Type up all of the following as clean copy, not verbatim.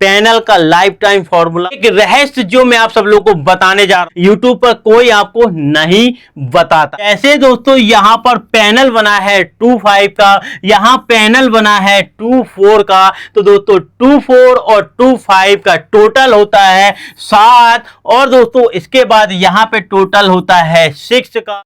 Panel का life time formula, एक रहस्य जो मैं आप सब लोगों को बताने जा रहा हूं। यूट्यूब पर कोई आपको नहीं बताता। ऐसे दोस्तों यहां पर पैनल बना है 2.5 का, यहां पैनल बना है 2.4 का। तो दोस्तों 2.4 और 2.5 का टोटल होता है 7 और दोस्तों इसके बाद यहां पे टोटल होता है 6 का।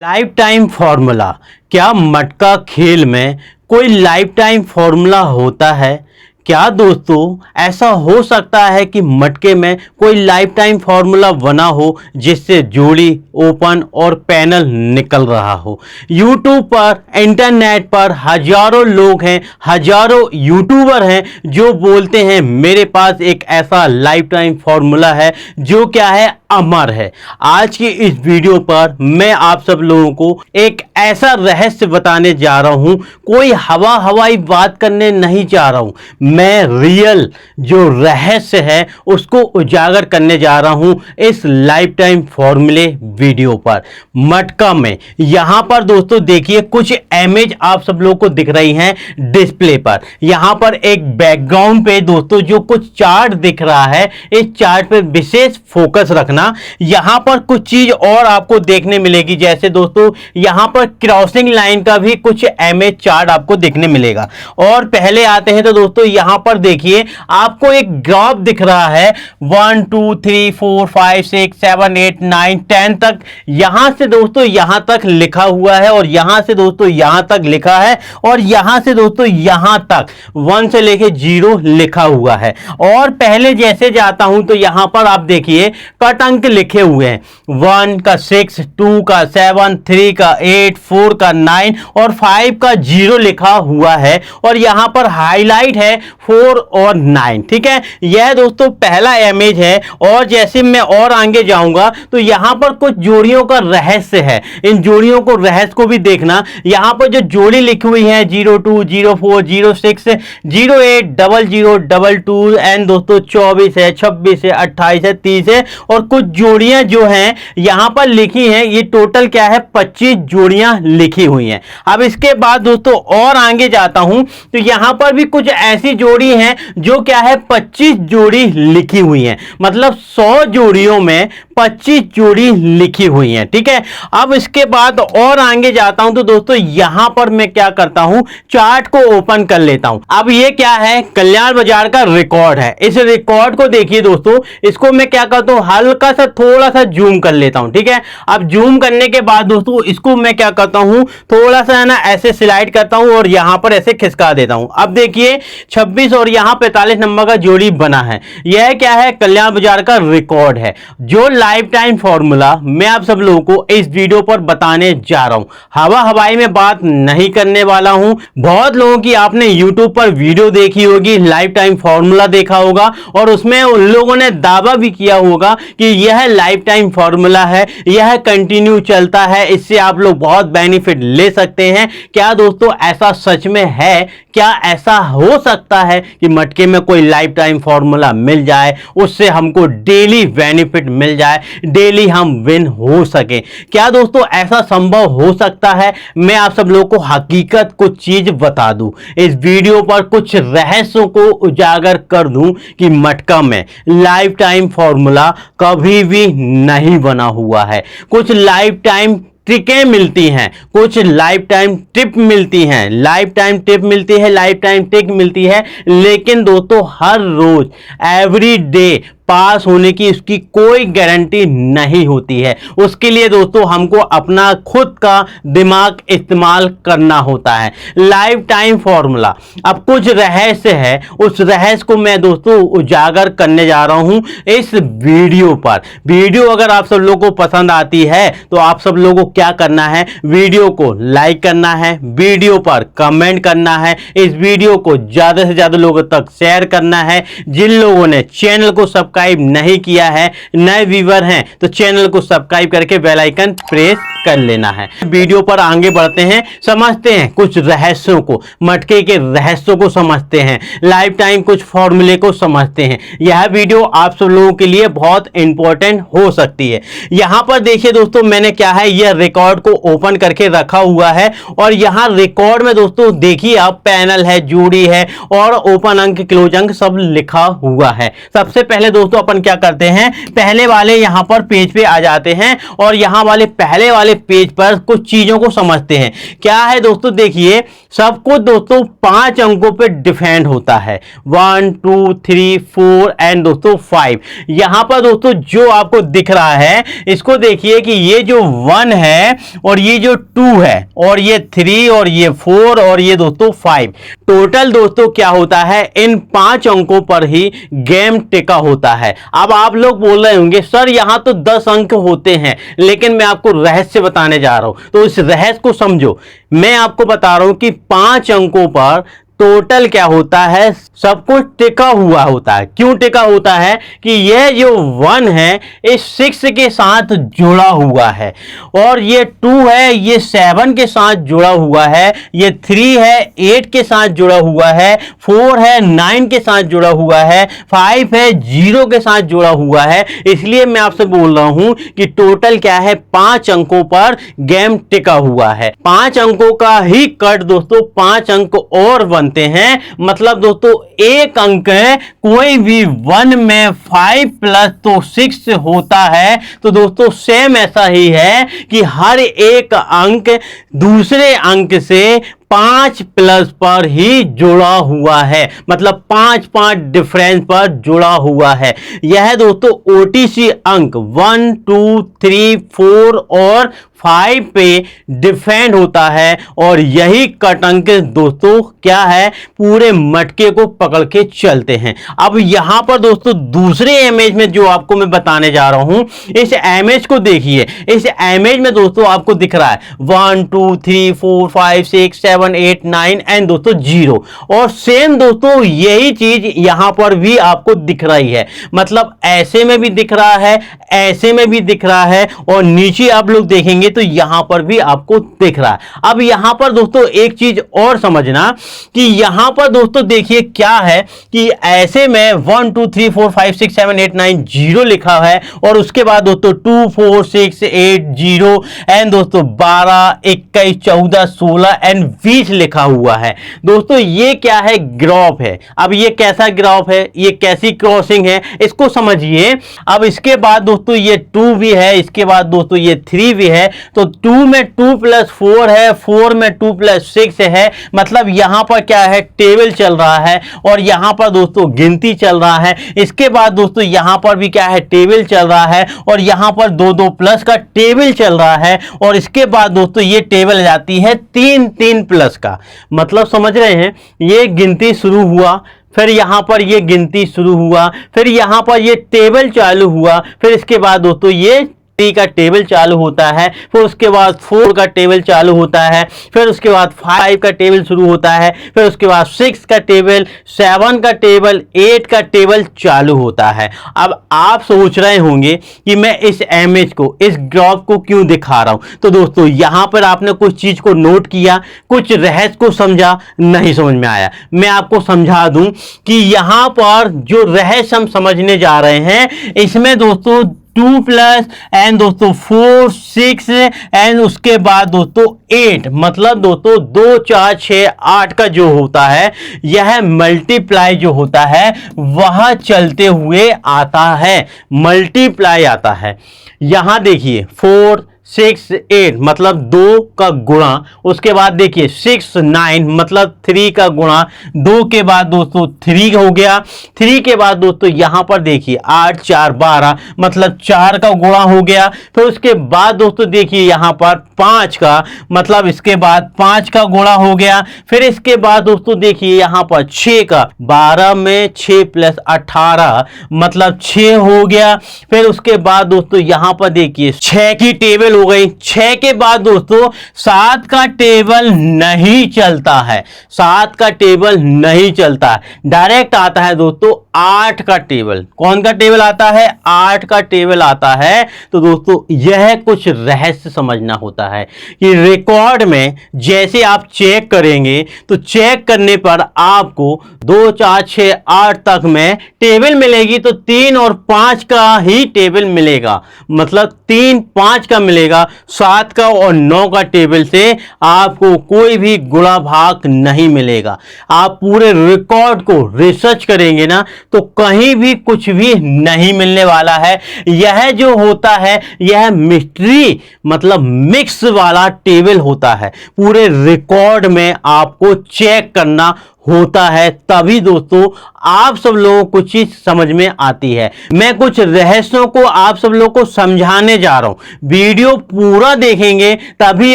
लाइफ टाइम फॉर्मूला, क्या मटका खेल में कोई लाइफ टाइम फॉर्मूला होता है? क्या दोस्तों ऐसा हो सकता है कि मटके में कोई लाइफ टाइम फॉर्मूला बना हो जिससे जोड़ी ओपन और पैनल निकल रहा हो? यूट्यूब पर, इंटरनेट पर हजारों लोग हैं, हजारों यूट्यूबर हैं जो बोलते हैं मेरे पास एक ऐसा लाइफ टाइम फॉर्मूला है जो क्या है, अमर है। आज की इस वीडियो पर मैं आप सब लोगों को एक ऐसा रहस्य बताने जा रहा हूं। कोई हवाई बात करने नहीं जा रहा हूं, मैं रियल जो रहस्य है उसको उजागर करने जा रहा हूं इस लाइफ टाइम फॉर्मूले वीडियो पर। मटका में यहां पर दोस्तों देखिए कुछ इमेज आप सब लोगों को दिख रही हैं डिस्प्ले पर। यहां पर एक बैकग्राउंड पे दोस्तों जो कुछ चार्ट दिख रहा है, इस चार्ट पे विशेष फोकस रखना। यहां पर कुछ चीज और आपको देखने मिलेगी, जैसे दोस्तों यहां पर क्रॉसिंग लाइन का भी कुछ इमेज चार्ट आपको देखने मिलेगा। और पहले आते हैं तो दोस्तों यहां पर देखिए आपको एक ग्राफ दिख रहा है 1 2 3 4 5 6 7 8 9 10 तक। यहां से दोस्तों यहां तक लिखा हुआ है और यहां से दोस्तों यहां तक लिखा है और यहां से दोस्तों यहां तक 1 से लेके 0 लिखा हुआ है। और पहले जैसे जाता हूं तो यहां पर आप देखिए कट अंक लिखे हुए हैं, 1 का 6, 2 का 7, 3 का 8, 4 का 9 और 5 का 0 लिखा हुआ है और यहां पर हाईलाइट है 4 और 9। ठीक है, यह दोस्तों पहला इमेज है। और जैसे मैं और आगे जाऊंगा तो यहां पर कुछ जोड़ियों का रहस्य है, इन जोड़ियों को रहस्य को भी देखना। यहां पर जो जोड़ी लिखी हुई है 02, 04, 06, 08, 00, 22 एंड दोस्तों 24 है, 26 है, 28 है, 30 है और कुछ जोड़ियां जो हैं यहां पर लिखी हैं, ये टोटल क्या है 25 जोड़ियां लिखी हुई हैं। अब इसके बाद दोस्तों और आगे जाता हूं तो यहां पर भी कुछ ऐसी जोड़ी हैं जो क्या है 25 जोड़ी लिखी हुई हैं, मतलब 100 जोड़ियों में 25 जोड़ी लिखी हुई हैं। ठीक है, अब इसके बाद और आगे जाता हूं तो दोस्तों यहां पर मैं क्या करता हूं, चार्ट को ओपन कर लेता हूं। अब ये क्या है, कल्याण बाजार का रिकॉर्ड है। इस रिकॉर्ड को देखिए दोस्तों, इसको मैं क्या करता हूं, हल्का सा थोड़ा सा जूम कर लेता हूं। ठीक है, अब जूम करने के बाद दोस्तों इसको मैं क्या करता हूं, थोड़ा सा है ना ऐसे स्लाइड करता हूं और यहां पर ऐसे खिसका देता हूं। अब देखिए 26 और यहां 45 नंबर का जोड़ी बना है। यह क्या है, कल्याण बाजार का रिकॉर्ड है। जो लाइफ टाइम फॉर्मूला मैं आप सब लोगों को इस वीडियो पर बताने जा रहा हूं, हवाई में बात नहीं करने वाला हूं। बहुत लोगों की आपने यूट्यूब पर वीडियो देखी होगी, लाइफ टाइम फॉर्मूला देखा होगा और उसमें उन लोगों ने दावा भी किया होगा कि यह लाइफ टाइम फॉर्मूला है, यह कंटिन्यू चलता है, इससे आप लोग बहुत बेनिफिट ले सकते हैं। क्या दोस्तों ऐसा सच में है? क्या ऐसा हो सकता है कि मटके में कोई लाइफ टाइम फॉर्मूला मिल जाए, उससे हमको डेली बेनिफिट मिल जाए, डेली हम विन हो सके? क्या दोस्तों ऐसा संभव हो सकता है? मैं आप सब लोगों को हकीकत कुछ चीज बता दूं, इस वीडियो पर कुछ रहस्यों को उजागर कर दूं कि मटका में लाइफ टाइम फॉर्मूला कभी भी नहीं बना हुआ है। कुछ लाइफ टाइम ट्रिकें मिलती हैं, कुछ लाइफ टाइम टिप मिलती हैं, लाइफ टाइम टिप मिलती है, लाइफ टाइम ट्रिक मिलती है, लेकिन दोस्तों हर रोज एवरी डे पास होने की उसकी कोई गारंटी नहीं होती है। उसके लिए दोस्तों हमको अपना खुद का दिमाग इस्तेमाल करना होता है। लाइफ टाइम फॉर्मूला, अब कुछ रहस्य है, उस रहस्य को मैं दोस्तों उजागर करने जा रहा हूं इस वीडियो पर। वीडियो अगर आप सब लोगों को पसंद आती है तो आप सब लोगों को क्या करना है, वीडियो को लाइक करना है, वीडियो पर कमेंट करना है, इस वीडियो को ज्यादा से ज्यादा लोगों तक शेयर करना है। जिन लोगों ने चैनल को सब्सक्राइब सब्सक्राइब नहीं किया है, नए व्यूअर हैं तो चैनल को सब्सक्राइब करके बेल आइकन प्रेस कर लेना है। वीडियो पर आगे बढ़ते हैं, समझते हैं कुछ रहस्यों को, मटके के रहस्यों को समझते हैं, लाइफ टाइम कुछ फॉर्मूले को समझते हैं। यह वीडियो आप सब लोगों के लिए बहुत इंपॉर्टेंट हो सकती है। यहां पर देखिए दोस्तों, मैंने क्या है, यह रिकॉर्ड को ओपन करके रखा हुआ है और यहां रिकॉर्ड में दोस्तों देखिए आप पैनल है, जोड़ी है और ओपन अंक, क्लोज अंक सब लिखा हुआ है। सबसे पहले दोस्तों अपन क्या करते हैं, पहले वाले यहां पर पेज पे आ जाते हैं और यहां वाले पहले वाले पेज पर कुछ चीजों को समझते हैं। क्या है दोस्तों, देखिए सब कुछ दोस्तों 5 अंकों पे डिफेंड होता है, 1 2 3 4 एंड दोस्तों 5। यहां पर दोस्तों जो आपको दिख रहा है, इसको देखिए कि ये जो 1 है और ये जो 2 है और ये 3 और ये 4 और ये दोस्तों 5, टोटल दोस्तों क्या होता है, इन 5 अंकों पर ही गेम टिका होता है। अब आप लोग बोल रहे होंगे सर यहां तो 10 अंक होते हैं, लेकिन मैं आपको रहस्य बताने जा रहा हूं, तो इस रहस्य को समझो। मैं आपको बता रहा हूं कि 5 अंकों पर टोटल क्या होता है, सब कुछ टिका हुआ होता है। क्यों टिका होता है कि यह जो 1 है इस 6 के साथ जुड़ा हुआ है और ये 2 है ये 7 के साथ जुड़ा हुआ है, ये 3 है 8 के साथ जुड़ा हुआ है, 4 है 9 के साथ जुड़ा हुआ है, 5 है 0 के साथ जुड़ा हुआ है। इसलिए मैं आपसे बोल रहा हूं कि टोटल क्या है, 5 अंकों पर गेम टिका हुआ है। 5 अंकों का ही कट दोस्तों 5 अंक और बनते हैं। मतलब दोस्तों एक अंक है, कोई भी 1 में 5 प्लस तो 6 होता है, तो दोस्तों सेम ऐसा ही है कि हर एक अंक दूसरे अंक से 5 प्लस पर ही जुड़ा हुआ है, मतलब 5 डिफरेंस पर जुड़ा हुआ है। यह दोस्तों ओटीसी अंक 1 2 3 4 और 5 पे डिफेंड होता है और यही कट अंक दोस्तों क्या है, पूरे मटके को पकड़ के चलते हैं। अब यहां पर दोस्तों दूसरे इमेज में जो आपको मैं बताने जा रहा हूं, इस इमेज को देखिए। इस इमेज में दोस्तों आपको दिख रहा है 1 2 3 4 5 6 7 8 9 एंड दोस्तों 0, और सेम दोस्तों यही चीज यहां पर भी आपको दिख रही है। मतलब ऐसे में भी दिख रहा है, ऐसे में भी दिख रहा है और नीचे आप लोग देखेंगे तो यहां पर भी आपको दिख रहा है। अब यहां पर दोस्तों एक चीज और समझना कि यहां पर दोस्तों देखिए क्या है कि ऐसे में 1 2 3 4 5 6 7 8 9 0 लिखा है और उसके बाद दोस्तों 2 4 6 8 0 एंड दोस्तों 12 21 14 16 एंड 20 लिखा हुआ है। दोस्तों ये क्या है, ग्राफ है। अब ये कैसा ग्राफ है, ये कैसी क्रॉसिंग है, इसको समझिए। अब इसके बाद दोस्तों ये 2 भी है, इसके बाद दोस्तों ये 3 भी है, तो 2 में 2 प्लस 4 है, 4 में 2 प्लस 6 है। मतलब यहां पर क्या है, टेबल चल रहा है और यहां पर दोस्तों गिनती चल रहा है। इसके बाद दोस्तों यहां पर भी क्या है, टेबल चल रहा है और यहां पर 2 प्लस का टेबल चल रहा है और इसके बाद दोस्तों ये टेबल जाती है 3 प्लस का। मतलब समझ रहे हैं, ये गिनती शुरू हुआ, फिर यहां पर ये गिनती शुरू हुआ, फिर यहां पर ये टेबल चालू हुआ, फिर इसके बाद दोस्तों ये 3 का टेबल चालू होता है, फिर उसके बाद 4 का टेबल चालू होता है, फिर उसके बाद 5 का टेबल शुरू होता है, फिर उसके बाद 6 का टेबल, 7 का टेबल, 8 का टेबल चालू होता है। अब आप सोच रहे होंगे कि मैं इस इमेज को, इस ग्राफ को क्यों दिखा रहा हूं, तो दोस्तों यहां पर आपने कुछ चीज को नोट किया, कुछ रहस्य को समझा, नहीं समझ में आया, मैं आपको समझा दूं कि यहां पर जो रहस्य हम समझने जा रहे हैं, इसमें दोस्तों 2 प्लस एंड दोस्तों 4 6 एंड उसके बाद दोस्तों 8, मतलब दोस्तों 2 4 6 8 का जो होता है, यह मल्टीप्लाई जो होता है वह चलते हुए आता है, मल्टीप्लाई आता है। यहां देखिए 4 6 8 मतलब 2 का गुणा, उसके बाद देखिए 6 9 मतलब 3 का गुणा, 2 के बाद दोस्तों 3 हो गया, 3 के बाद दोस्तों यहां पर देखिए 8 4 12 मतलब 4 का गुणा हो गया, फिर उसके बाद दोस्तों देखिए यहां पर 5 का, मतलब इसके बाद 5 का गुणा हो गया, फिर इसके बाद दोस्तों देखिए यहां पर 6 का, 12 में 6 प्लस 18 मतलब 6 हो गया, फिर उसके बाद दोस्तों यहां पर देखिए 6 की टेबल टेबल हो गई। 6 के बाद दोस्तों 7 का टेबल नहीं चलता है, 7 का टेबल नहीं चलता है। डायरेक्ट आता है दोस्तों 8 का टेबल। कौन का टेबल आता है? 8 का टेबल आता है। तो दोस्तों यह कुछ रहस्य समझना होता है कि रिकॉर्ड में जैसे आप चेक करेंगे तो चेक करने पर आपको 2 4 6 8 तक में टेबल मिलेगी, तो 3 और 5 का ही टेबल मिलेगा, मतलब 3 5 का मिलेगा। 7 का और 9 का टेबल से आपको कोई भी गुणा भाग नहीं मिलेगा। आप पूरे रिकॉर्ड को रिसर्च करेंगे ना तो कहीं भी कुछ भी नहीं मिलने वाला है। यह जो होता है यह मिस्ट्री मतलब मिक्स वाला टेबल होता है। पूरे रिकॉर्ड में आपको चेक करना होता है, तभी दोस्तों आप सब लोगों को चीज समझ में आती है। मैं कुछ रहस्यों को आप सब लोगों को समझाने जा रहा हूं। वीडियो पूरा देखेंगे तभी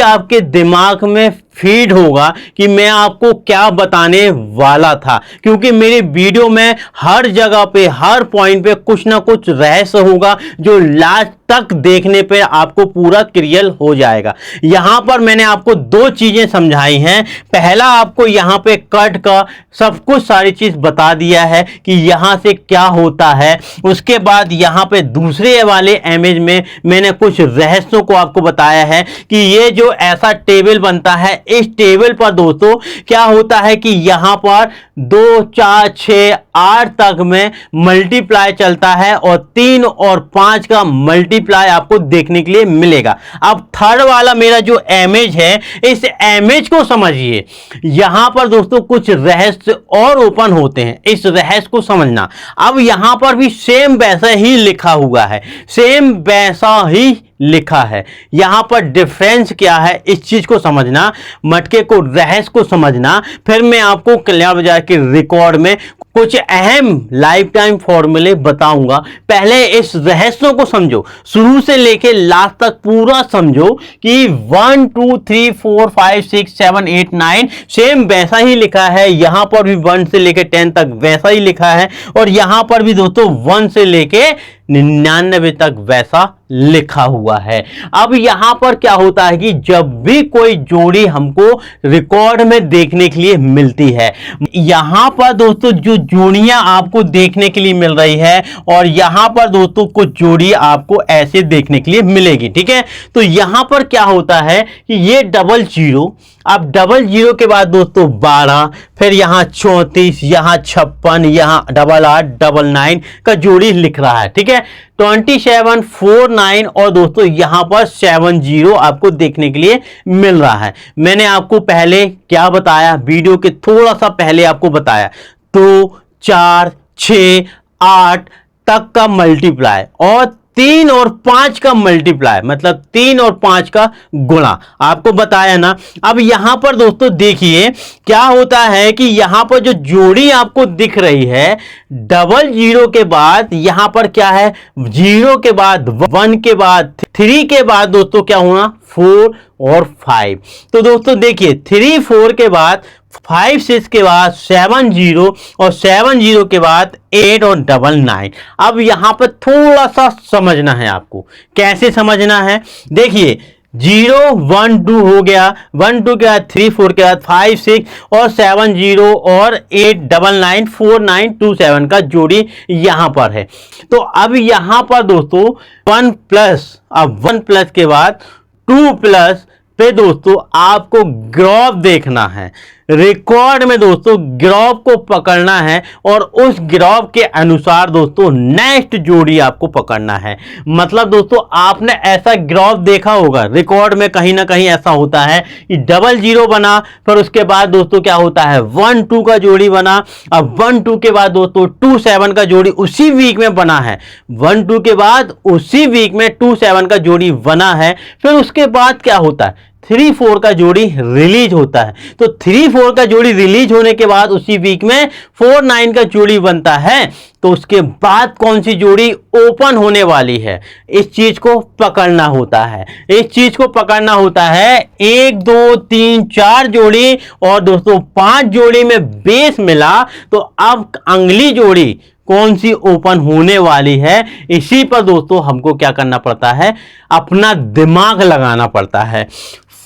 आपके दिमाग में फीड होगा कि मैं आपको क्या बताने वाला था, क्योंकि मेरे वीडियो में हर जगह पे हर पॉइंट पे कुछ ना कुछ रहस्य होगा जो लास्ट तक देखने पे आपको पूरा क्लियर हो जाएगा। यहां पर मैंने आपको 2 चीजें समझाई हैं। पहला, आपको यहां पे कट का सब कुछ सारी चीज बता दिया है कि यहां से क्या होता है। उसके बाद यहां पे दूसरे वाले इमेज में मैंने कुछ रहस्यों को आपको बताया है कि ये जो ऐसा टेबल बनता है, इस टेबल पर दोस्तों क्या होता है कि यहां पर 2 4 6 8 तक में मल्टीप्लाई चलता है और 3 और 5 का मल्टीप्लाई आपको देखने के लिए मिलेगा। अब थर्ड वाला मेरा जो इमेज है, इस इमेज को समझिए। यहां पर दोस्तों कुछ रहस्य और ओपन होते हैं, इस रहस्य को समझना। अब यहां पर भी सेम वैसा ही लिखा हुआ है, सेम वैसा ही लिखा है। यहां पर डिफरेंस क्या है इस चीज को समझना, मटके को रहस्य को समझना। फिर मैं आपको कल्याण बाजार के रिकॉर्ड में कुछ अहम लाइफ टाइम फॉर्मूले बताऊंगा। पहले इस रहस्यों को समझो, शुरू से लेके लास्ट तक पूरा समझो कि 1 2 3 4 5 6 7 8 9 सेम वैसा ही लिखा है। यहां पर भी 1 से लेके 10 तक वैसा ही लिखा है और यहां पर भी दोस्तों 1 से लेके 99 तक वैसा लिखा हुआ है। अब यहां पर क्या होता है कि जब भी कोई जोड़ी हमको रिकॉर्ड में देखने के लिए मिलती है, यहां पर दोस्तों जो जोड़ियां आपको देखने के लिए मिल रही है और यहां पर दोस्तों कुछ जोड़ी आपको ऐसे देखने के लिए मिलेगी, ठीक है। तो यहां पर क्या होता है कि ये डबल जीरो, अब डबल जीरो के बाद दोस्तों 12, फिर यहां 34, यहां 56, यहां 88 99 का जोड़ी लिख रहा है, ठीक है। 27 49 और दोस्तों यहां पर 70 आपको देखने के लिए मिल रहा है। मैंने आपको पहले क्या बताया, वीडियो के थोड़ा सा पहले आपको बताया 2 4 6 8 तक का मल्टीप्लाई और 3 और 5 का मल्टीप्लाई, मतलब 3 और 5 का गुणा आपको बताया ना। अब यहां पर दोस्तों देखिए क्या होता है कि यहां पर जो जोड़ी आपको दिख रही है, डबल जीरो के बाद यहां पर क्या है, 0 के बाद 1 के बाद 3 के बाद दोस्तों क्या होना, 4 और 5। तो दोस्तों देखिए 3 4 के बाद 5 6 के बाद 70 और 70 के बाद 8 और 99। अब यहां पर थोड़ा सा समझना है आपको, कैसे समझना है। देखिए 0 1 2 हो गया, 1 2 के बाद 3 4 के बाद 5 6 और 70 और 8 99 4 9 2 7 का जोड़ी यहां पर है। तो अब यहां पर दोस्तों 1 प्लस, अब 1 प्लस के बाद 2 प्लस पे दोस्तों आपको ग्राफ देखना है। रिकॉर्ड में दोस्तों ग्राफ को पकड़ना है और उस ग्राफ के अनुसार दोस्तों नेक्स्ट जोड़ी आपको पकड़ना है। मतलब दोस्तों आपने ऐसा ग्राफ देखा होगा, रिकॉर्ड में कहीं ना कहीं ऐसा होता है कि डबल जीरो बना, फिर उसके बाद दोस्तों क्या होता है 1 2 का जोड़ी बना। अब 1 2 के बाद दोस्तों 2 7 का जोड़ी उसी वीक में बना है, 1 2 के बाद उसी वीक में 2 7 का जोड़ी बना है। फिर उसके बाद क्या होता है 3 4 का जोड़ी रिलीज होता है। तो 3 4 का जोड़ी रिलीज होने के बाद उसी वीक में 4 9 का जोड़ी बनता है। तो उसके बाद कौन सी जोड़ी ओपन होने वाली है, इस चीज को पकड़ना होता है। इस चीज को पकड़ना होता है 1 2 3 4 जोड़ी और दोस्तों 5 जोड़ी में बेस मिला, तो अब अगली जोड़ी कौन सी ओपन होने वाली है, इसी पर दोस्तों हमको क्या करना पड़ता है, अपना दिमाग लगाना पड़ता है।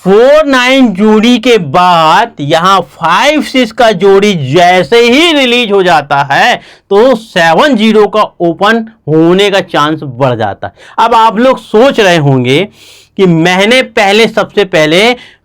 4 9 जोड़ी के बाद यहां 5 6 का जोड़ी जैसे ही रिलीज हो जाता है तो 7 0 का ओपन होने का चांस बढ़ जाता है। अब आप लोग सोच रहे होंगे कि मैंने पहले सबसे पहले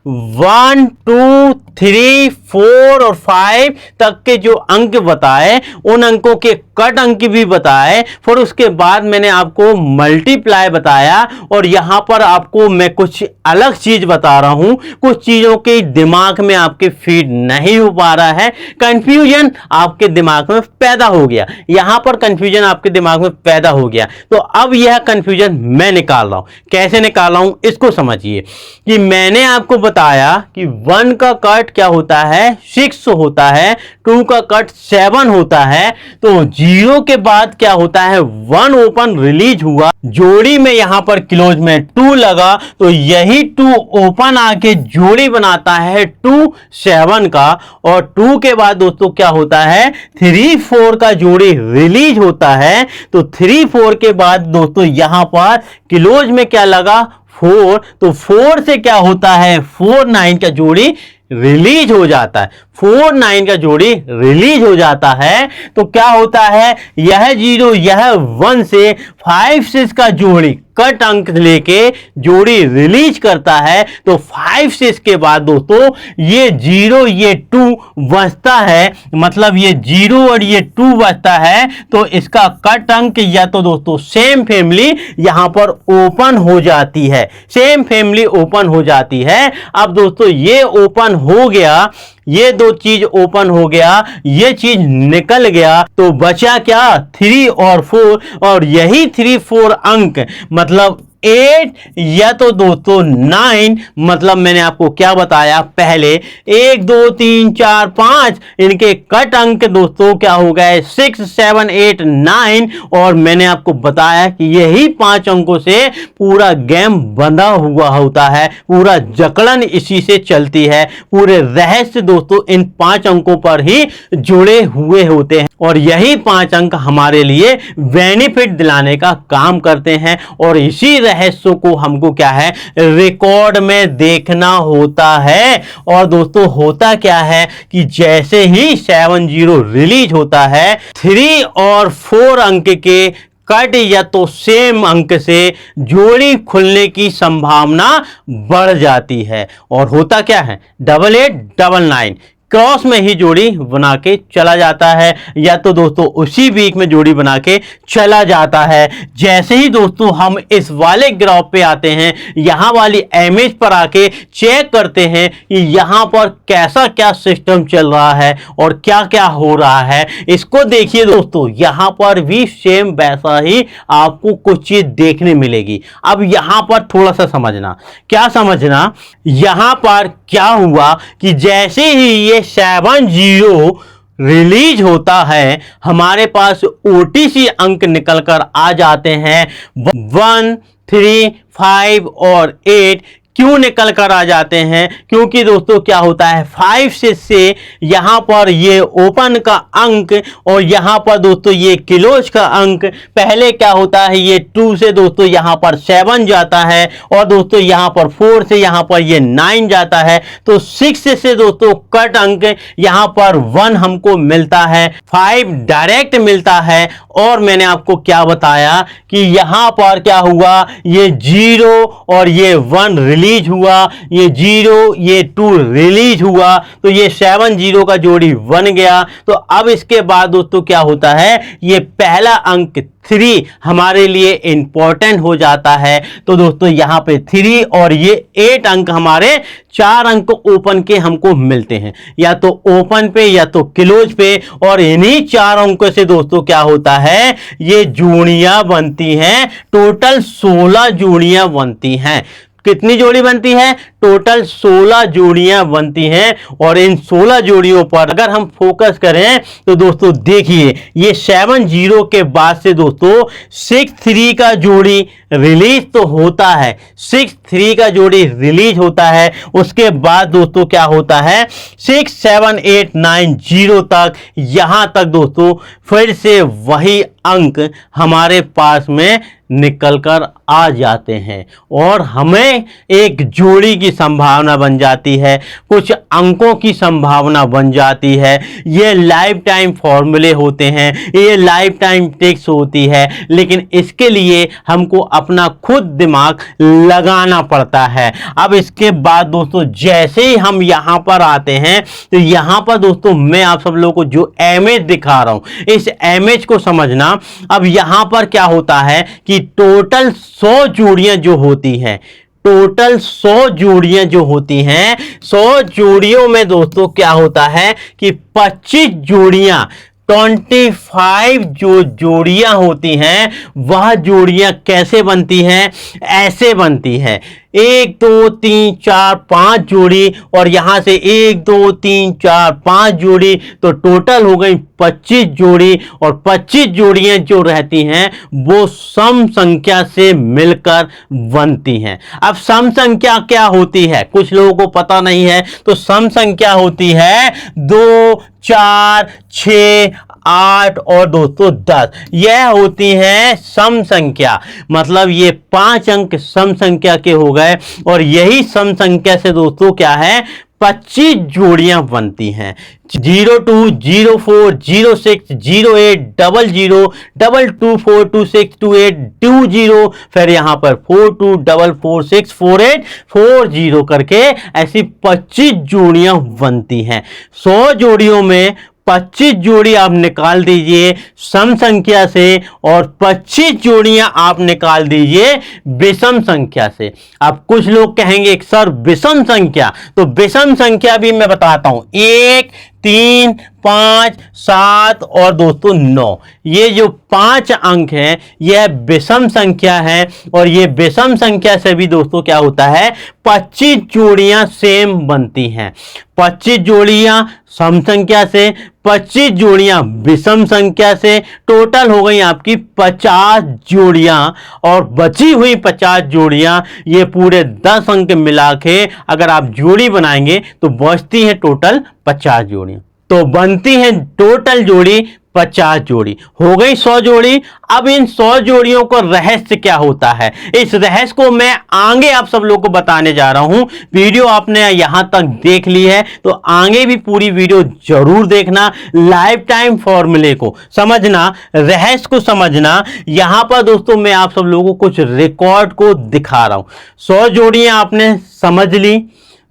1 2 3 4 और 5 तक के जो अंक बताए, उन अंकों के कट अंक भी बताए, फिर उसके बाद मैंने आपको मल्टीप्लाई बताया, और यहां पर आपको मैं कुछ अलग चीज बता रहा हूं। कुछ चीजों के दिमाग में आपके फीड नहीं हो पा रहा है, कंफ्यूजन आपके दिमाग में पैदा हो गया। यहां पर कंफ्यूजन आपके दिमाग में पैदा हो गया, तो अब यह कंफ्यूजन मैं निकाल रहा हूं। कैसे निकाल रहा हूं इसको समझिए कि मैंने आपको बताया कि 1 का कट क्या होता है, 6 होता है, 2 का कट 7 होता है, तो 0 के बाद क्या होता है, 1 ओपन रिलीज हुआ, जोड़ी में यहां पर क्लोज में 2 लगा, तो यही 2 ओपन आके जोड़ी बनाता है 2 7 का, और 2 के बाद दोस्तों क्या होता है, 3 4 का जोड़ी रिलीज होता है, तो 3 4 के बाद दोस्तों यहां पर क्लोज में क्या लगा, 4, तो 4 से क्या होता है, 4 9 का जोड़ी रिलीज हो जाता है। 4 9 का जोड़ी रिलीज हो जाता है, तो क्या होता है, यह 0 यह 1 से 5 6 का जोड़ी कट अंक लेके जोड़ी रिलीज करता है, तो 5 6 के बाद दोस्तों ये 0 ये 2 बचता है, मतलब ये 0 और ये 2 बचता है, तो इसका कट अंक या तो दोस्तों सेम फैमिली यहां पर ओपन हो जाती है, सेम फैमिली ओपन हो जाती है। अब दोस्तों ये ओपन हो गया, ये दो चीज ओपन हो गया, ये चीज निकल गया, तो बचा क्या, 3 और 4, और यही 3 4 अंक मतलब 8 या तो दोस्तों 9, मतलब मैंने आपको क्या बताया पहले, 1 2 3 4 5 इनके कट अंक दोस्तों क्या हो गए, 6 7 8 9, और मैंने आपको बताया कि यही 5 अंकों से पूरा गेम बंधा हुआ होता है, पूरा जकड़न इसी से चलती है, पूरे रहस्य दोस्तों इन 5 अंकों पर ही जुड़े हुए होते हैं, और यही 5 अंक हमारे लिए बेनिफिट दिलाने का काम करते हैं, और इसी रहस्य को हमको क्या है, रिकॉर्ड में देखना होता है। और दोस्तों होता क्या है कि जैसे ही 7 0 रिलीज होता है, 3 और 4 अंक के कट या तो सेम अंक से जोड़ी खुलने की संभावना बढ़ जाती है, और होता क्या है, 8 8 9 9 क्रॉस में ही जोड़ी बना के चला जाता है, या तो दोस्तों उसी वीक में जोड़ी बना के चला जाता है। जैसे ही दोस्तों हम इस वाले ग्राफ पे आते हैं, यहाँ वाली इमेज पर आके चेक करते हैं कि यहाँ पर कैसा क्या सिस्टम चल रहा है और क्या क्या हो रहा है, इसको देखिए दोस्तों, यहाँ पर भी सेम वैसा ही आपको कुछ चीज देखने मिलेगी। अब यहाँ पर थोड़ा सा समझना, क्या समझना, यहाँ पर क्या हुआ कि जैसे ही ये 7 0 रिलीज होता है, हमारे पास OTC अंक निकल कर आ जाते हैं 1 3 5 और 8। क्यों निकल कर आ जाते हैं, क्योंकि दोस्तों क्या होता है, 5 से यहां पर ये ओपन का अंक और यहां पर दोस्तों ये क्लोज का अंक, पहले क्या होता है, ये 2 से दोस्तों यहां पर 7 जाता है, और दोस्तों यहां पर 4 से यहां पर ये 9 जाता है, तो 6 से दोस्तों कट अंक यहां पर 1 हमको मिलता है, 5 डायरेक्ट मिलता है, और मैंने आपको क्या बताया कि यहां पर क्या हुआ, ये 0 और ये 1 रिलीज हुआ, ये 0 ये 2 रिलीज हुआ, तो ये 7 0 का जोड़ी बन गया। तो अब इसके बाद दोस्तों क्या होता है, ये पहला अंक 3 हमारे लिए इंपॉर्टेंट हो जाता है, तो दोस्तों यहां पे 3 और ये 8 अंक हमारे 4 अंक ओपन के हमको मिलते हैं, या तो ओपन पे या तो क्लोज पे, और इन्हीं 4 अंकों से दोस्तों क्या होता है, ये जोड़ियां बनती हैं, टोटल 16 जोड़ियां बनती हैं। कितनी जोड़ी बनती है? टोटल 16 जोड़ियां बनती हैं। और इन 16 जोड़ियों पर अगर हम फोकस करें तो दोस्तों देखिए, ये 7-0 के बाद से दोस्तों 6-3 का जोड़ी रिलीज तो होता है, 6-3 का जोड़ी रिलीज होता है। उसके बाद दोस्तों क्या होता है, 6, 7, 8, 9, 0 तक, यहां तक दोस्तों फिर से वही अंक हमारे पास में निकलकर आ जाते हैं और हमें एक जोड़ी की संभावना बन जाती है, कुछ अंकों की संभावना बन जाती है। ये लाइफ टाइम फॉर्मूले होते हैं, ये लाइफ टाइम ट्रिक्स होती है, लेकिन इसके लिए हमको अपना खुद दिमाग लगाना पड़ता है। अब इसके बाद दोस्तों जैसे ही हम यहां पर आते हैं तो यहां पर दोस्तों मैं आप सब लोगों को जो इमेज दिखा रहा हूं, इस इमेज को समझना। अब यहां पर क्या होता है कि टोटल 100 जोड़ियां जो होती हैं, टोटल 100 जोड़ियां जो होती हैं, 100 जोड़ियों में दोस्तों क्या होता है कि 25 जोड़ियां, 25 जो जोड़ियां होती हैं वह जोड़ियां कैसे बनती हैं? ऐसे बनती हैं, 1 2 3 4 5 जोड़ी और यहां से 1 2 3 4 5 जोड़ी, तो टोटल हो गई 25 जोड़ी। और 25 जोड़ियां जो रहती हैं वो सम संख्या से मिलकर बनती हैं। अब सम संख्या क्या होती है कुछ लोगों को पता नहीं है, तो सम संख्या होती है 2 4 6 8 और दोस्तों 10, यह होती है सम संख्या। मतलब ये 5 अंक सम संख्या के हो गए और यही सम संख्या से दोस्तों क्या है, 25 जोड़ियां बनती हैं। 02 04 06 08 00 22 4 26 28 20, फिर यहां पर 42 44 6 48 40 करके ऐसी 25 जोड़ियां बनती हैं। 100 जोड़ियों में 25 जोड़ी आप निकाल दीजिए सम संख्या से और 25 जोड़ियां आप निकाल दीजिए विषम संख्या से। अब कुछ लोग कहेंगे सर विषम संख्या, तो विषम संख्या भी मैं बताता हूं, 1 3 5 7 और दोस्तों 9, ये जो 5 अंक हैं यह विषम संख्या है। और ये विषम संख्या से भी दोस्तों क्या होता है, 25 जोड़ियां सेम बनती हैं। 25 जोड़ियां सम संख्या से, 25 जोड़ियां विषम संख्या से, टोटल हो गई आपकी 50 जोड़ियां। और बची हुई 50 जोड़ियां ये पूरे 10 अंक मिला के अगर आप जोड़ी बनाएंगे तो बचती है टोटल 50 जोड़ियां, तो बनती है टोटल जोड़ी 50 जोड़ी। हो गई 100 जोड़ी। अब इन 100 जोड़ियों का रहस्य क्या होता है, इस रहस्य को मैं आगे आप सब लोगों को बताने जा रहा हूं। वीडियो आपने यहां तक देख ली है तो आगे भी पूरी वीडियो जरूर देखना, लाइफ टाइम फॉर्मूले को समझना, रहस्य को समझना। यहां पर दोस्तों मैं आप सब लोगों को कुछ रिकॉर्ड को दिखा रहा हूं। 100 जोड़ियां आपने समझ ली,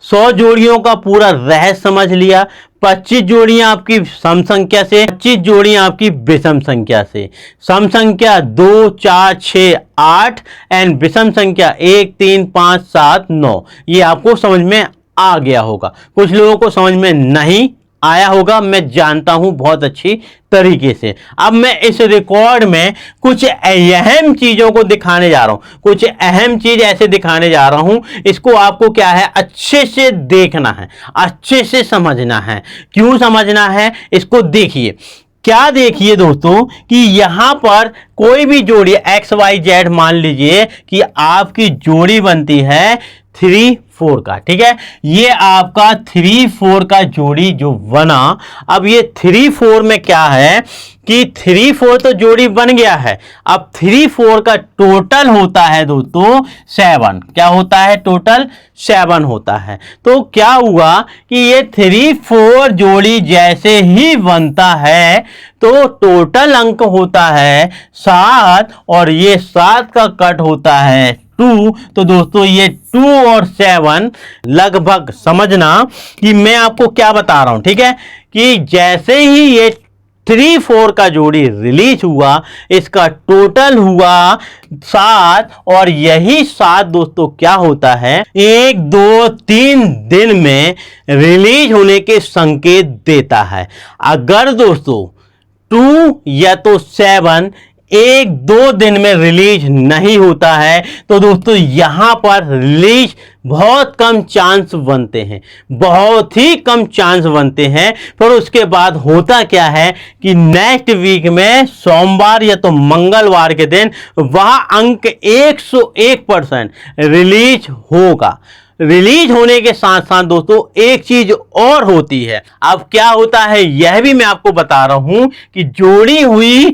100 जोड़ियों का पूरा रहस्य समझ लिया। 25 जोड़ियां आपकी सम संख्या से, 25 जोड़ियां आपकी विषम संख्या से। सम संख्या 2 4 6 8 एंड विषम संख्या 1 3 5 7 9। ये आपको समझ में आ गया होगा, कुछ लोगों को समझ में नहीं आया होगा, मैं जानता हूं बहुत अच्छी तरीके से। अब मैं इस रिकॉर्ड में कुछ अहम चीजों को दिखाने जा रहा हूं, कुछ अहम चीज ऐसे दिखाने जा रहा हूं, इसको आपको क्या है अच्छे से देखना है, अच्छे से समझना है। क्यों समझना है इसको देखिए। क्या देखिए दोस्तों कि यहां पर कोई भी जोड़ी XYZ मान लीजिए कि आपकी जोड़ी बनती है 3 4 का, ठीक है, ये आपका 3 4 का जोड़ी जो बना। अब ये 3 4 में क्या है कि 3 4 तो जोड़ी बन गया है, अब 3 4 का टोटल होता है दोस्तों 7। क्या होता है, टोटल 7 होता है। तो क्या हुआ कि ये 3 4 जोड़ी जैसे ही बनता है तो टोटल अंक होता है 7 और ये 7 का कट होता है 2। तो दोस्तों ये 2 और 7 लगभग समझना कि मैं आपको क्या बता रहा हूं, ठीक है, कि जैसे ही ये 3 4 का जोड़ी रिलीज हुआ इसका टोटल हुआ 7 और यही 7 दोस्तों क्या होता है 1 2 3 दिन में रिलीज होने के संकेत देता है। अगर दोस्तों 2 या तो 7 एक दो दिन में रिलीज नहीं होता है, तो दोस्तों यहां पर रिलीज बहुत कम चांस बनते हैं, बहुत ही कम चांस बनते हैं। पर उसके बाद होता क्या है कि नेक्स्ट वीक में सोमवार या तो मंगलवार के दिन वह अंक 101% रिलीज होगा। रिलीज होने के साथ साथ दोस्तों एक चीज और होती है। अब क्या होता है यह भी मैं आपको बता रहा हूं कि जोड़ी हुई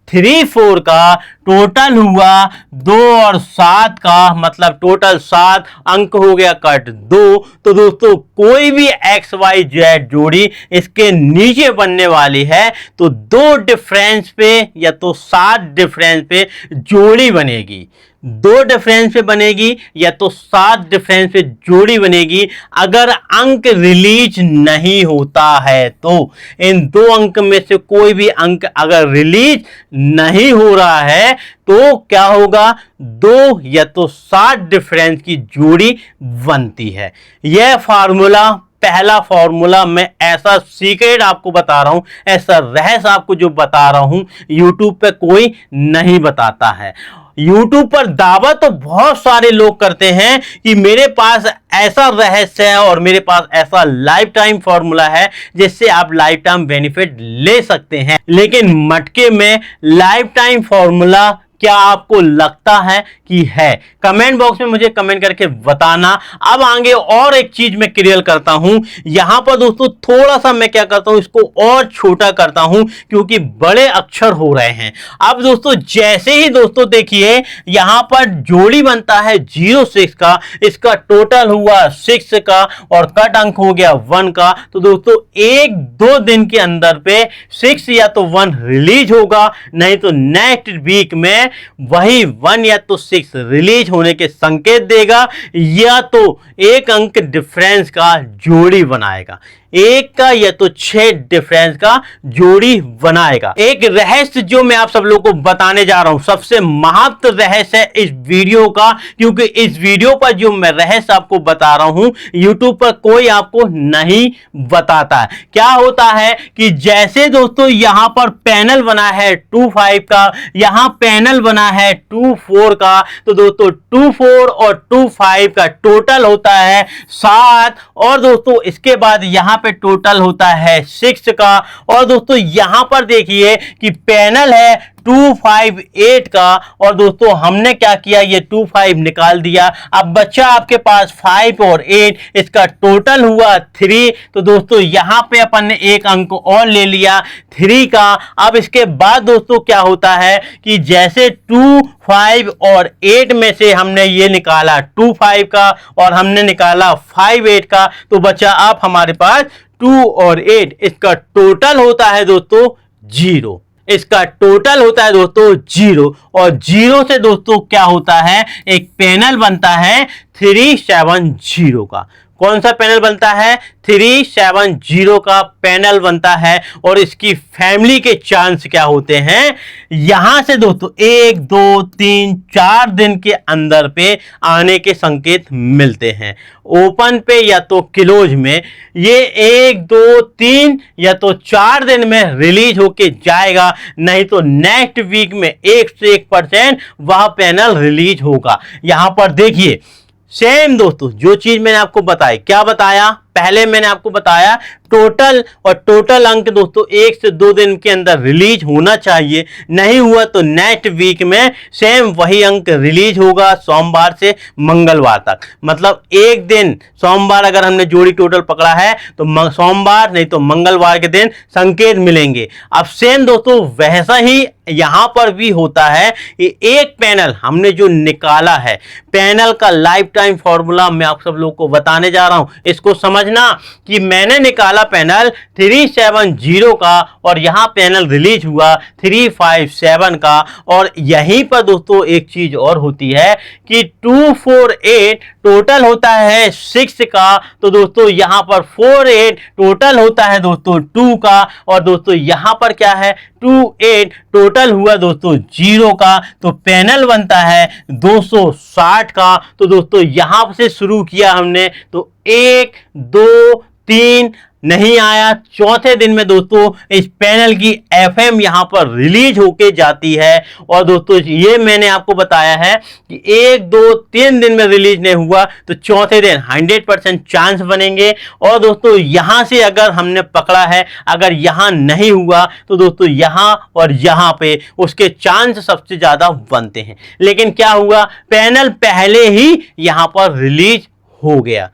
3-4 का टोटल हुआ 2 और 7 का, मतलब टोटल 7 अंक हो गया कट 2। तो दोस्तों कोई भी XYZ जोड़ी इसके नीचे बनने वाली है तो 2 डिफरेंस पे या तो 7 डिफरेंस पे जोड़ी बनेगी, 2 डिफरेंस पे बनेगी या तो 7 डिफरेंस पे जोड़ी बनेगी। अगर अंक रिलीज नहीं होता है तो इन 2 अंक में से कोई भी अंक अगर रिलीज नहीं हो रहा है तो क्या होगा, 2 या तो 7 डिफरेंस की जोड़ी बनती है। यह फार्मूला, पहला फॉर्मूला, मैं ऐसा सीक्रेट आपको बता रहा हूं, ऐसा रहस्य आपको जो बता रहा हूं, यूट्यूब पे कोई नहीं बताता है। यूट्यूब पर दावा तो बहुत सारे लोग करते हैं कि मेरे पास ऐसा रहस्य है और मेरे पास ऐसा लाइफ टाइम फॉर्मूला है जिससे आप लाइफ टाइम बेनिफिट ले सकते हैं, लेकिन मटके में लाइफ टाइम फॉर्मूला क्या आपको लगता है कि है? कमेंट बॉक्स में मुझे कमेंट करके बताना। अब आगे और एक चीज मैं क्लियर करता हूं, यहां पर दोस्तों थोड़ा सा मैं क्या करता हूं, इसको और छोटा करता हूं क्योंकि बड़े अक्षर हो रहे हैं। अब दोस्तों जैसे ही दोस्तों देखिए यहां पर जोड़ी बनता है 06 का, इसका टोटल हुआ 6 का और कट अंक हो गया 1 का, तो दोस्तों 1-2 दिन के अंदर पे 6 या तो 1 रिलीज होगा, नहीं तो नेक्स्ट वीक में वही 1 या तो 6 रिलीज होने के संकेत देगा, या तो एक अंक डिफरेंस का जोड़ी बनाएगा, 1 का या तो 6 डिफरेंस का जोड़ी बनाएगा। एक रहस्य जो मैं आप सब लोगों को बताने जा रहा हूं, सबसे महत्व रहस्य है इस वीडियो का, क्योंकि इस वीडियो पर जो मैं रहस्य आपको बता रहा हूं यूट्यूब पर कोई आपको नहीं बताता है। क्या होता है कि जैसे दोस्तों यहां पर पैनल बना है 2-5 का, यहां पैनल बना है 2-4 का, तो दोस्तों 2-4 और 2-5 का टोटल होता है 7, और दोस्तों इसके बाद यहां पे टोटल होता है 6 का, और दोस्तों यहां पर देखिए कि पैनल है 2-5-8 का, और दोस्तों हमने क्या किया, ये 2-5 निकाल दिया। अब बच्चा आपके पास 5 और 8, इसका टोटल हुआ 3, तो दोस्तों यहां पे अपन ने एक अंक और ले लिया 3 का। अब इसके बाद दोस्तों क्या होता है कि जैसे 2-5 और 8 में से हमने ये निकाला 2-5 का और हमने निकाला 5-8 का, तो बच्चा आप हमारे पास 2 और 8, इसका टोटल होता है दोस्तों 0, इसका टोटल होता है दोस्तों 0, और 0 से दोस्तों क्या होता है, एक पैनल बनता है 370 का। कौन सा पैनल बनता है, 370 का पैनल बनता है, और इसकी फैमिली के चांस क्या होते हैं, यहां से दोस्तों 1, 2, 3, 4 दिन के अंदर पे आने के संकेत मिलते हैं। ओपन पे या तो क्लोज में ये 1, 2, 3 या तो 4 दिन में रिलीज होके जाएगा, नहीं तो नेक्स्ट वीक में 101% वह पैनल रिलीज होगा। यहां पर देखिए सेम दोस्तों जो चीज मैंने आपको बताई, क्या बताया, पहले मैंने आपको बताया टोटल, और टोटल अंक दोस्तों 1 से 2 दिन के अंदर रिलीज होना चाहिए, नहीं हुआ तो नेक्स्ट वीक में सेम वही अंक रिलीज होगा सोमवार से मंगलवार तक। मतलब एक दिन सोमवार अगर हमने जोड़ी टोटल पकड़ा है तो सोमवार नहीं तो मंगलवार के दिन संकेत मिलेंगे। अब सेम दोस्तों वैसा ही यहां पर भी होता है कि एक पैनल हमने जो निकाला है, पैनल का लाइफ टाइम फॉर्मूला मैं आप सब लोगों को बताने जा रहा हूं। इसको समझना कि मैंने निकाला पैनल 370 का और यहां पैनल रिलीज हुआ 357 का, और यहीं पर दोस्तों एक चीज और होती है कि 248 टोटल होता है 6 का, तो दोस्तों यहां पर 48 टोटल होता है दोस्तों 2 का, और दोस्तों यहां पर क्या है 28 टोटल हुआ दोस्तों 0 का, तो पैनल बनता है 260 का। तो दोस्तों यहां से शुरू किया हमने तो 1, 2, 3, नहीं आया, चौथे दिन में दोस्तों इस पैनल की FM यहां पर रिलीज होके जाती है। और दोस्तों ये मैंने आपको बताया है कि 1 2 3 दिन में रिलीज नहीं हुआ तो चौथे दिन 100% चांस बनेंगे। और दोस्तों यहां से अगर हमने पकड़ा है, अगर यहां नहीं हुआ तो दोस्तों यहां और यहां पे उसके चांस सबसे ज्यादा बनते हैं। लेकिन क्या हुआ, पैनल पहले ही यहां पर रिलीज हो गया।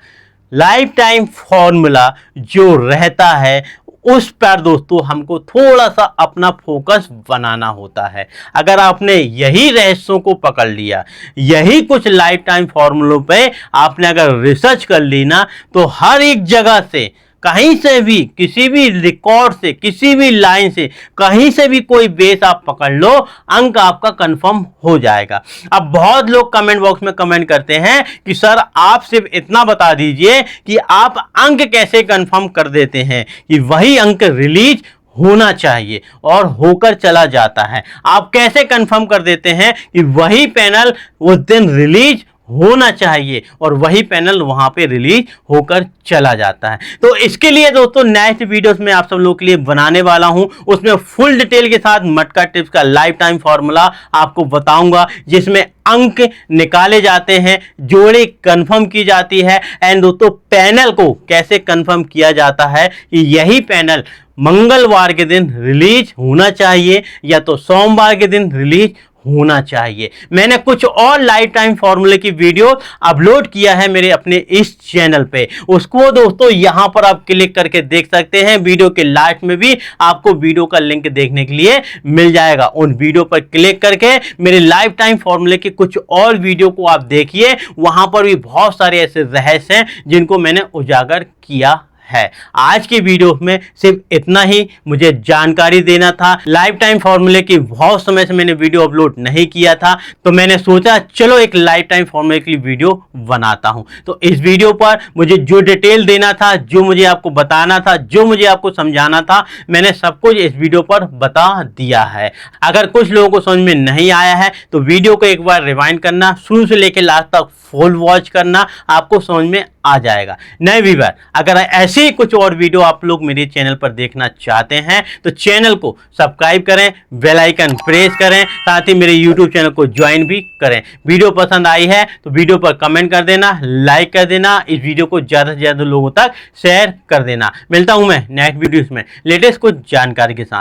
लाइफ टाइम फॉर्मूला जो रहता है उस पर दोस्तों हमको थोड़ा सा अपना फोकस बनाना होता है। अगर आपने यही रहस्यों को पकड़ लिया, यही कुछ लाइफ टाइम फॉर्मूलों पे आपने अगर रिसर्च कर ली ना, तो हर एक जगह से, कहीं से भी, किसी भी रिकॉर्ड से, किसी भी लाइन से, कहीं से भी कोई बेस आप पकड़ लो, अंक आपका कंफर्म हो जाएगा। अब बहुत लोग कमेंट बॉक्स में कमेंट करते हैं कि सर आप सिर्फ इतना बता दीजिए कि आप अंक कैसे कंफर्म कर देते हैं कि वही अंक रिलीज होना चाहिए और होकर चला जाता है। आप कैसे कंफर्म कर देते हैं कि वही पैनल उस दिन रिलीज होना चाहिए और वही पैनल वहां पे रिलीज होकर चला जाता है? तो इसके लिए दोस्तों नेक्स्ट वीडियोस में आप सब लोगों के लिए बनाने वाला हूं, उसमें फुल डिटेल के साथ मटका टिप्स का लाइफ टाइम फॉर्मूला आपको बताऊंगा, जिसमें अंक निकाले जाते हैं, जोड़े कंफर्म की जाती है, एंड दोस्तों पैनल को कैसे कंफर्म किया जाता है कि यही पैनल मंगलवार के दिन रिलीज होना चाहिए या तो सोमवार के दिन रिलीज होना चाहिए। मैंने कुछ और लाइफ टाइम फॉर्मूले की वीडियो अपलोड किया है मेरे अपने इस चैनल पे, उसको दोस्तों यहां पर आप क्लिक करके देख सकते हैं। वीडियो के लास्ट में भी आपको वीडियो का लिंक देखने के लिए मिल जाएगा। उन वीडियो पर क्लिक करके मेरे लाइफ टाइम फॉर्मूले के कुछ और वीडियो को आप देखिए, वहां पर भी बहुत सारे ऐसे रहस्य हैं जिनको मैंने उजागर किया है। आज की वीडियो में सिर्फ इतना ही मुझे जानकारी देना था। लाइफ टाइम फॉर्मूले की बहुत समय से मैंने वीडियो अपलोड नहीं किया था, तो मैंने सोचा चलो एक लाइफ टाइम फॉर्मूले की वीडियो बनाता हूं। तो इस वीडियो पर मुझे जो डिटेल देना था, जो मुझे आपको बताना था, जो मुझे आपको समझाना था, मैंने सब कुछ इस वीडियो पर बता दिया है। अगर कुछ लोगों को समझ में नहीं आया है तो वीडियो को एक बार रिवाइंड करना, शुरू से लेकर लास्ट तक फुल वॉच करना, आपको समझ में आ जाएगा। नए व्यूअर, अगर ऐसे ही कुछ और वीडियो आप लोग मेरे चैनल पर देखना चाहते हैं तो चैनल को सब्सक्राइब करें, बेल आइकन प्रेस करें, साथ ही मेरे यूट्यूब चैनल को ज्वाइन भी करें। वीडियो पसंद आई है तो वीडियो पर कमेंट कर देना, लाइक कर देना, इस वीडियो को ज्यादा से ज्यादा लोगों तक शेयर कर देना। मिलता हूं मैं नेक्स्ट वीडियो में लेटेस्ट कुछ जानकारी के साथ।